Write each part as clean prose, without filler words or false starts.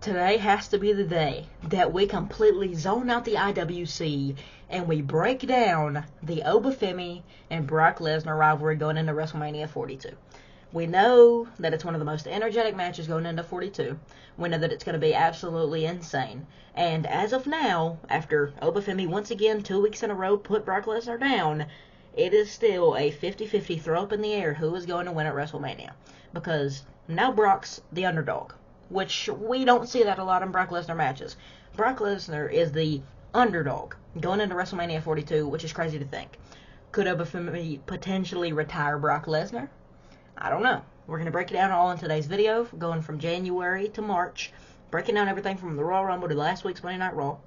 Today has to be the day that we completely zone out the IWC and we break down the Oba Femi and Brock Lesnar rivalry going into WrestleMania 42. We know that it's one of the most energetic matches going into 42. We know that it's going to be absolutely insane. And as of now, after Oba Femi once again 2 weeks in a row put Brock Lesnar down, it is still a 50-50 throw up in the air who is going to win at WrestleMania. Because now Brock's the underdog, which we don't see that a lot in Brock Lesnar matches. Brock Lesnar is the underdog going into WrestleMania 42, which is crazy to think. Could Oba Femi potentially retire Brock Lesnar? I don't know. We're going to break it down all in today's video, going from January to March, breaking down everything from the Royal Rumble to last week's Monday Night Raw.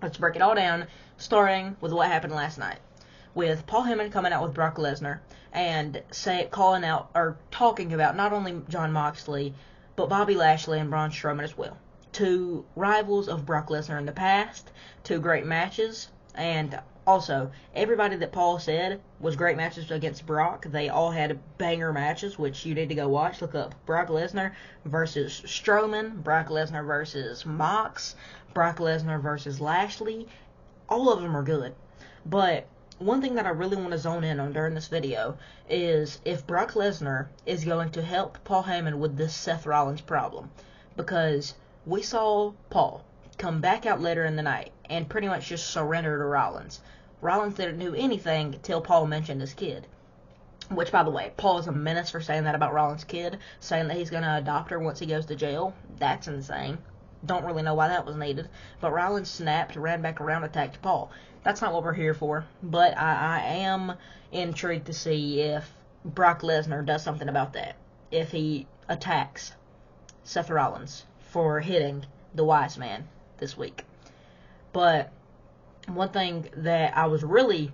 Let's break it all down, starting with what happened last night, with Paul Heyman coming out with Brock Lesnar and calling out or talking about not only Jon Moxley, but Bobby Lashley and Braun Strowman as well. Two rivals of Brock Lesnar in the past, two great matches, and also, everybody that Paul said was great matches against Brock, they all had banger matches, which you need to go watch. Look up Brock Lesnar versus Strowman, Brock Lesnar versus Mox, Brock Lesnar versus Lashley. All of them are good. But one thing that I really want to zone in on during this video is if Brock Lesnar is going to help Paul Heyman with this Seth Rollins problem. Because we saw Paul come back out later in the night and pretty much just surrender to Rollins. Rollins didn't do anything till Paul mentioned his kid. Which, by the way, Paul is a menace for saying that about Rollins' kid, saying that he's going to adopt her once he goes to jail. That's insane. Don't really know why that was needed. But Rollins snapped, ran back around, attacked Paul. That's not what we're here for. But I am intrigued to see if Brock Lesnar does something about that. If he attacks Seth Rollins for hitting the wise man this week. But one thing that I was really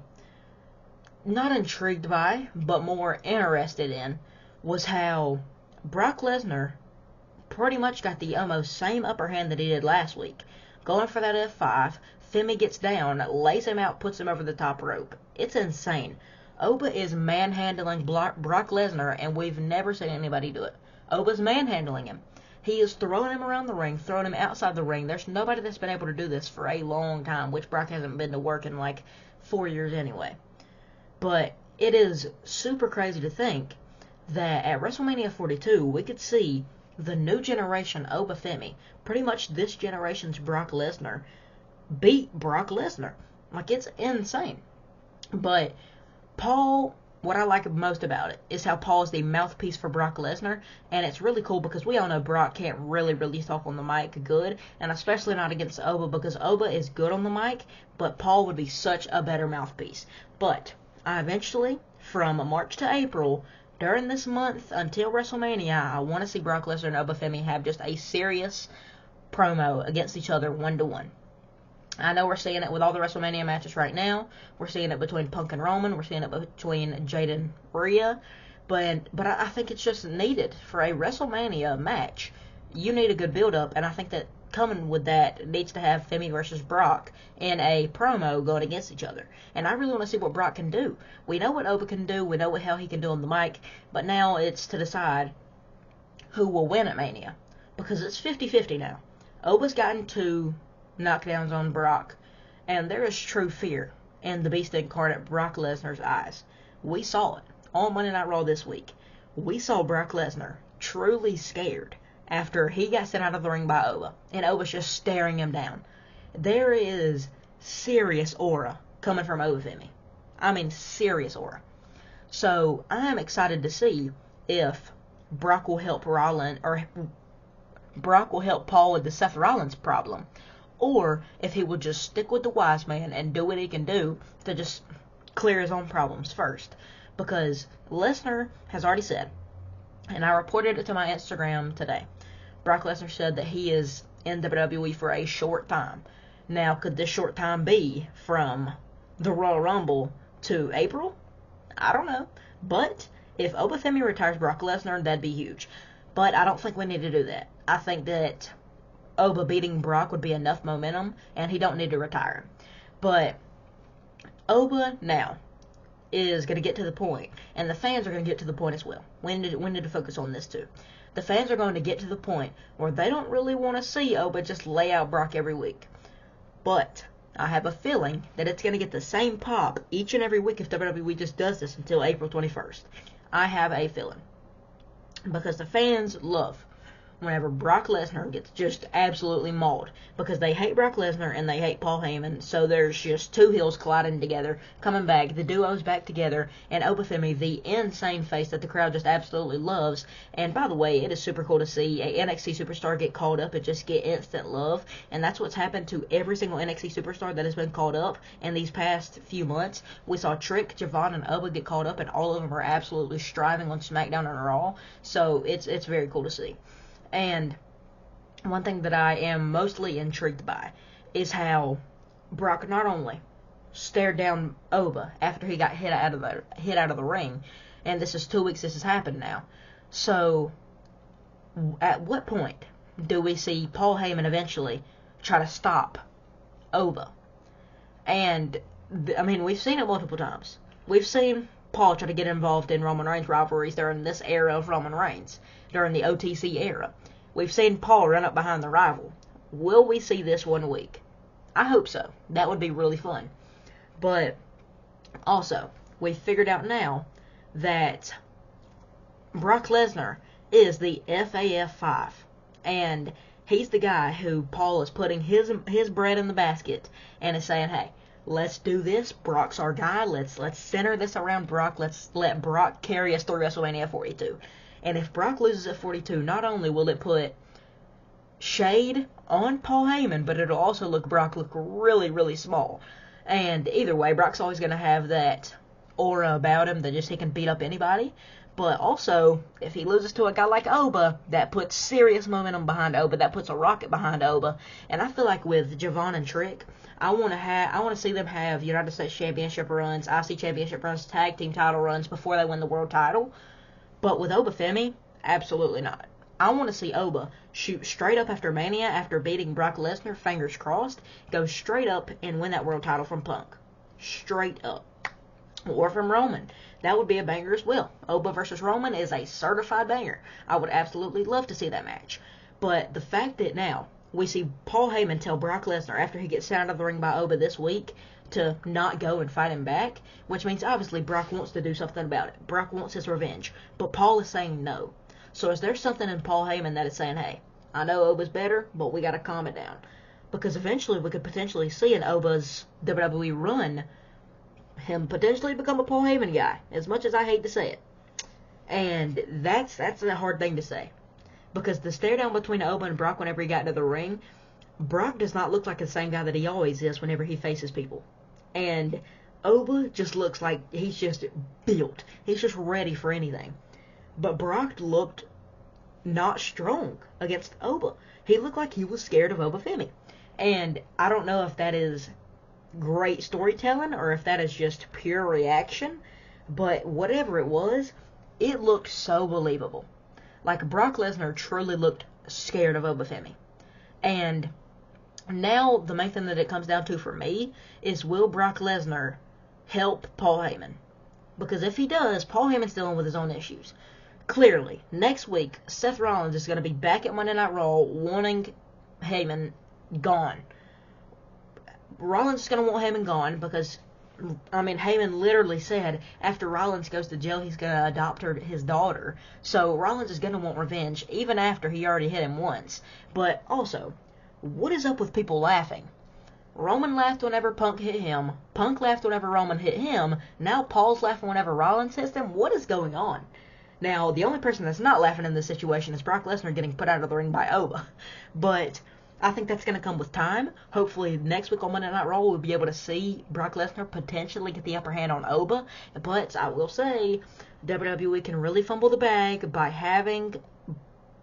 not intrigued by, but more interested in, was how Brock Lesnar pretty much got the almost same upper hand that he did last week. Going for that F5, Femi gets down, lays him out, puts him over the top rope. It's insane. Oba is manhandling Brock Lesnar, and we've never seen anybody do it. Oba's manhandling him. He is throwing him around the ring, throwing him outside the ring. There's nobody that's been able to do this for a long time, which Brock hasn't been to work in like 4 years anyway. But it is super crazy to think that at WrestleMania 42, we could see the new generation Oba Femi, pretty much this generation's Brock Lesnar, beat Brock Lesnar. Like, it's insane. But Paul, what I like most about it is how Paul is the mouthpiece for Brock Lesnar, and it's really cool because we all know Brock can't really talk on the mic good, and especially not against Oba, because Oba is good on the mic, but Paul would be such a better mouthpiece. But I eventually, from March to April, during this month until WrestleMania, I want to see Brock Lesnar and Oba Femi have just a serious promo against each other 1-1. I know we're seeing it with all the WrestleMania matches right now. We're seeing it between Punk and Roman. We're seeing it between Jade and Rhea. But I think it's just needed for a WrestleMania match. You need a good build-up, and I think that coming with that needs to have Femi versus Brock in a promo going against each other. And I really want to see what Brock can do. We know what Oba can do. We know how he can do on the mic. But now it's to decide who will win at Mania. Because it's 50-50 now. Oba's gotten 2 knockdowns on Brock, and there is true fear in the Beast Incarnate Brock Lesnar's eyes. We saw it on Monday Night Raw this week. We saw Brock Lesnar truly scared after he got sent out of the ring by Oba, and Oba's just staring him down. There is serious aura coming from Oba Femi. I mean, serious aura. So I'm excited to see if Brock will help Brock will help Paul with the Seth Rollins problem, or if he will just stick with the wise man and do what he can do to just clear his own problems first. Because Lesnar has already said, and I reported it to my Instagram today, Brock Lesnar said that he is in WWE for a short time. Now, could this short time be from the Royal Rumble to April? I don't know. But if Oba Femi retires Brock Lesnar, that'd be huge. But I don't think we need to do that. I think that Oba beating Brock would be enough momentum, and he don't need to retire him. But Oba now is going to get to the point, and the fans are going to get to the point as well. We need to focus on this too. the fans are going to get to the point where they don't really want to see Oba just lay out Brock every week. But I have a feeling that it's going to get the same pop each and every week if WWE just does this until April 21st. I have a feeling. Because the fans love whenever Brock Lesnar gets just absolutely mauled, because they hate Brock Lesnar and they hate Paul Heyman, so there's just two heels colliding together, coming back, the duo's back together, and Oba Femi, the insane face that the crowd just absolutely loves. And by the way, it is super cool to see a NXT superstar get called up and just get instant love, and that's what's happened to every single NXT superstar that has been called up in these past few months. We saw Trick, Javon, and Oba get called up, and all of them are absolutely striving on SmackDown and Raw, so it's very cool to see. And one thing that I am mostly intrigued by is how Brock not only stared down Oba after he got hit out of the ring, and this is 2 weeks this has happened now. So at what point do we see Paul Heyman eventually try to stop Oba? And I mean, we've seen it multiple times. We've seen Paul try to get involved in Roman Reigns rivalries during this era of Roman Reigns, during the OTC era. We've seen Paul run up behind the rival. Will we see this 1 week? I hope so. That would be really fun. But also, we've figured out now that Brock Lesnar is the FAF5. And he's the guy who Paul is putting his bread in the basket and is saying, hey, let's do this. Brock's our guy. Let's center this around Brock. Let's let Brock carry us through WrestleMania 42. And if Brock loses at 42, not only will it put shade on Paul Heyman, but it'll also Brock look really, really small. And either way, Brock's always going to have that aura about him that just he can beat up anybody. But also, if he loses to a guy like Oba, that puts serious momentum behind Oba. That puts a rocket behind Oba. And I feel like with Javon and Trick, I want to see them have United States Championship runs, IC Championship runs, Tag Team title runs before they win the world title. But with Oba Femi, absolutely not. I want to see Oba shoot straight up after Mania, after beating Brock Lesnar, fingers crossed, go straight up and win that world title from Punk. Straight up. Or from Roman. That would be a banger as well. Oba versus Roman is a certified banger. I would absolutely love to see that match. But the fact that now we see Paul Heyman tell Brock Lesnar after he gets sent out of the ring by Oba this week to not go and fight him back, which means obviously Brock wants to do something about it. Brock wants his revenge. But Paul is saying no. So is there something in Paul Heyman that is saying, hey, I know Oba's better, but we got to calm it down? Because eventually we could potentially see in Oba's WWE run him potentially become a Paul Heyman guy, as much as I hate to say it. And that's a hard thing to say. Because the stare down between Oba and Brock whenever he got into the ring, Brock does not look like the same guy that he always is whenever he faces people. And Oba just looks like he's just built. He's just ready for anything. But Brock looked not strong against Oba. He looked like he was scared of Oba Femi. And I don't know if that is great storytelling or if that is just pure reaction. But whatever it was, it looked so believable. Like Brock Lesnar truly looked scared of Oba Femi. And now the main thing that it comes down to for me is, will Brock Lesnar help Paul Heyman? Because if he does, Paul Heyman's dealing with his own issues. Clearly, next week, Seth Rollins is going to be back at Monday Night Raw wanting Heyman gone. Rollins is going to want Heyman gone because, I mean, Heyman literally said after Rollins goes to jail, he's going to adopt his daughter. So Rollins is going to want revenge even after he already hit him once. But also, what is up with people laughing? Roman laughed whenever Punk hit him. Punk laughed whenever Roman hit him. Now Paul's laughing whenever Rollins hits him. What is going on? Now, the only person that's not laughing in this situation is Brock Lesnar getting put out of the ring by Oba. But I think that's going to come with time. Hopefully next week on Monday Night Raw we'll be able to see Brock Lesnar potentially get the upper hand on Oba. But I will say, WWE can really fumble the bag by having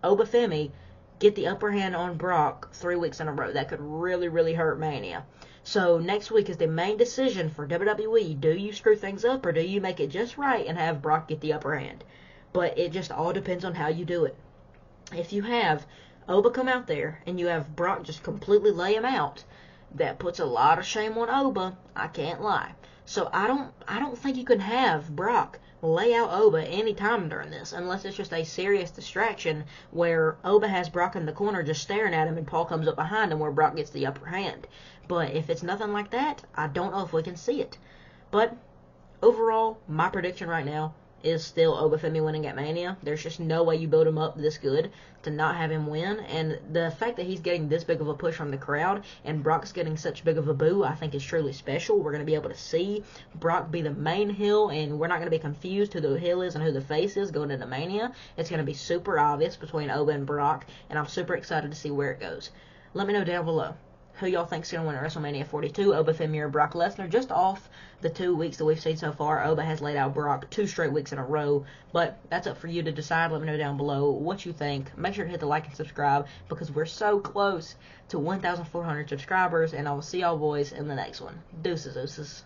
Oba Femi get the upper hand on Brock 3 weeks in a row. That could really, really hurt Mania. So next week is the main decision for WWE. Do you screw things up or do you make it just right and have Brock get the upper hand? But it just all depends on how you do it. If you have Oba come out there and you have Brock just completely lay him out, that puts a lot of shame on Oba. I can't lie. So I don't think you can have Brock lay out Oba any time during this, unless it's just a serious distraction where Oba has Brock in the corner just staring at him and Paul comes up behind him where Brock gets the upper hand. But if it's nothing like that, I don't know if we can see it. But overall, my prediction right now is still Oba Femi winning at Mania. There's just no way you build him up this good to not have him win. And the fact that he's getting this big of a push from the crowd and Brock's getting such big of a boo, I think is truly special. We're going to be able to see Brock be the main heel, and we're not going to be confused who the heel is and who the face is going into Mania. It's going to be super obvious between Oba and Brock, and I'm super excited to see where it goes. Let me know down below who y'all think's going to win at WrestleMania 42, Oba Femi or Brock Lesnar. Just off the 2 weeks that we've seen so far, Oba has laid out Brock 2 straight weeks in a row. But that's up for you to decide. Let me know down below what you think. Make sure to hit the like and subscribe because we're so close to 1,400 subscribers. And I will see y'all boys in the next one. Deuces, deuces.